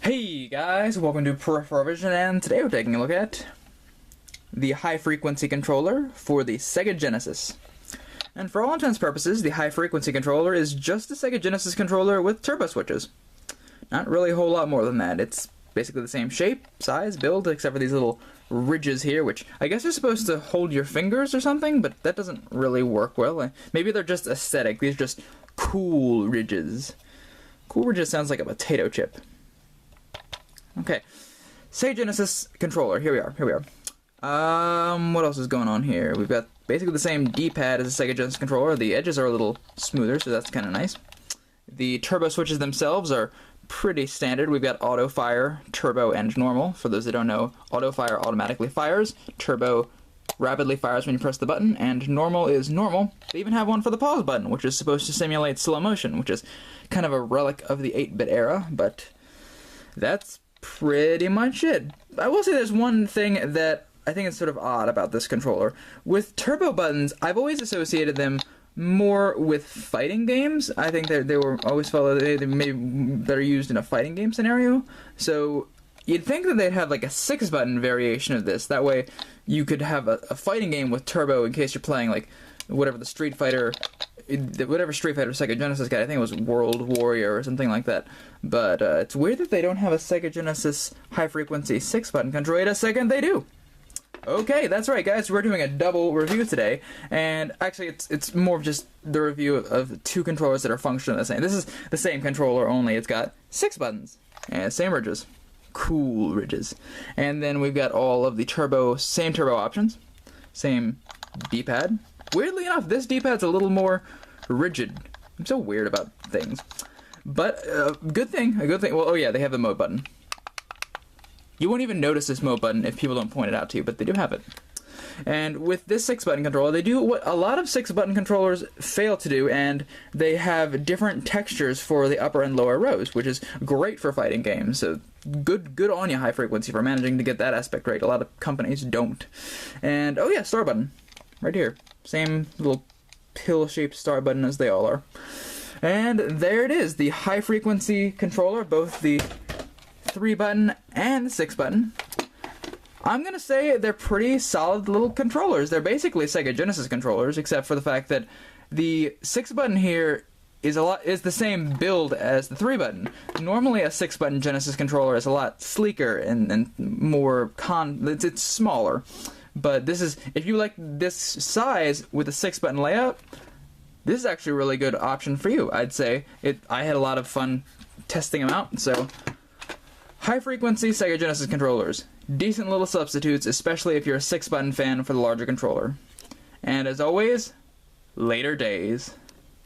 Hey guys, welcome to Peripheral Vision, and today we're taking a look at the high-frequency controller for the Sega Genesis. And for all intents and purposes, the high-frequency controller is just a Sega Genesis controller with turbo switches. Not really a whole lot more than that. It's basically the same shape, size, build, except for these little ridges here, which I guess are supposed to hold your fingers or something, but that doesn't really work well. Maybe they're just aesthetic. These are just cool ridges. Cool ridges sounds like a potato chip. Okay, Sega Genesis controller. Here we are. What else is going on here? We've got basically the same D-pad as the Sega Genesis controller. The edges are a little smoother, so that's kind of nice. The turbo switches themselves are pretty standard. We've got auto fire, turbo, and normal. For those that don't know, auto fire automatically fires, turbo rapidly fires when you press the button, and normal is normal. They even have one for the pause button, which is supposed to simulate slow motion, which is kind of a relic of the 8-bit era, but that's pretty much it. I will say there's one thing that I think is sort of odd about this controller. With turbo buttons, I've always associated them more with fighting games. I think they were always that are used in a fighting game scenario. So you'd think that they'd have like a 6-button variation of this. That way you could have a fighting game with turbo in case you're playing like whatever Street Fighter Sega Genesis got. I think it was World Warrior or something like that. But it's weird that they don't have a Sega Genesis high-frequency 6-button controller. Wait a second, they do! Okay, that's right, guys. We're doing a double review today, and actually it's more of just the review of two controllers that are functionally the same. This is the same controller, only it's got 6 buttons, and same ridges. Cool ridges. And then we've got all of the same turbo options, same D-pad. Weirdly enough, this D-pad's a little more rigid. I'm so weird about things. But a good thing. Well, oh yeah, they have the mode button. You won't even notice this mode button if people don't point it out to you, but they do have it. And with this 6-button controller, they do what a lot of 6-button controllers fail to do, and they have different textures for the upper and lower rows, which is great for fighting games. So good on you, High Frequency, for managing to get that aspect right. A lot of companies don't. And oh yeah, start button, right here. Same little pill-shaped start button as they all are. And there it is, the high-frequency controller, both the 3-button and the 6-button. I'm gonna say they're pretty solid little controllers. They're basically Sega Genesis controllers, except for the fact that the 6-button here is the same build as the 3-button. Normally, a 6-button Genesis controller is a lot sleeker and more it's smaller. But this is, if you like this size with a 6-button layout, this is actually a really good option for you. I'd say I had a lot of fun testing them out. So, high-frequency Sega Genesis controllers. Decent little substitutes, especially if you're a 6-button fan for the larger controller. And as always, later days.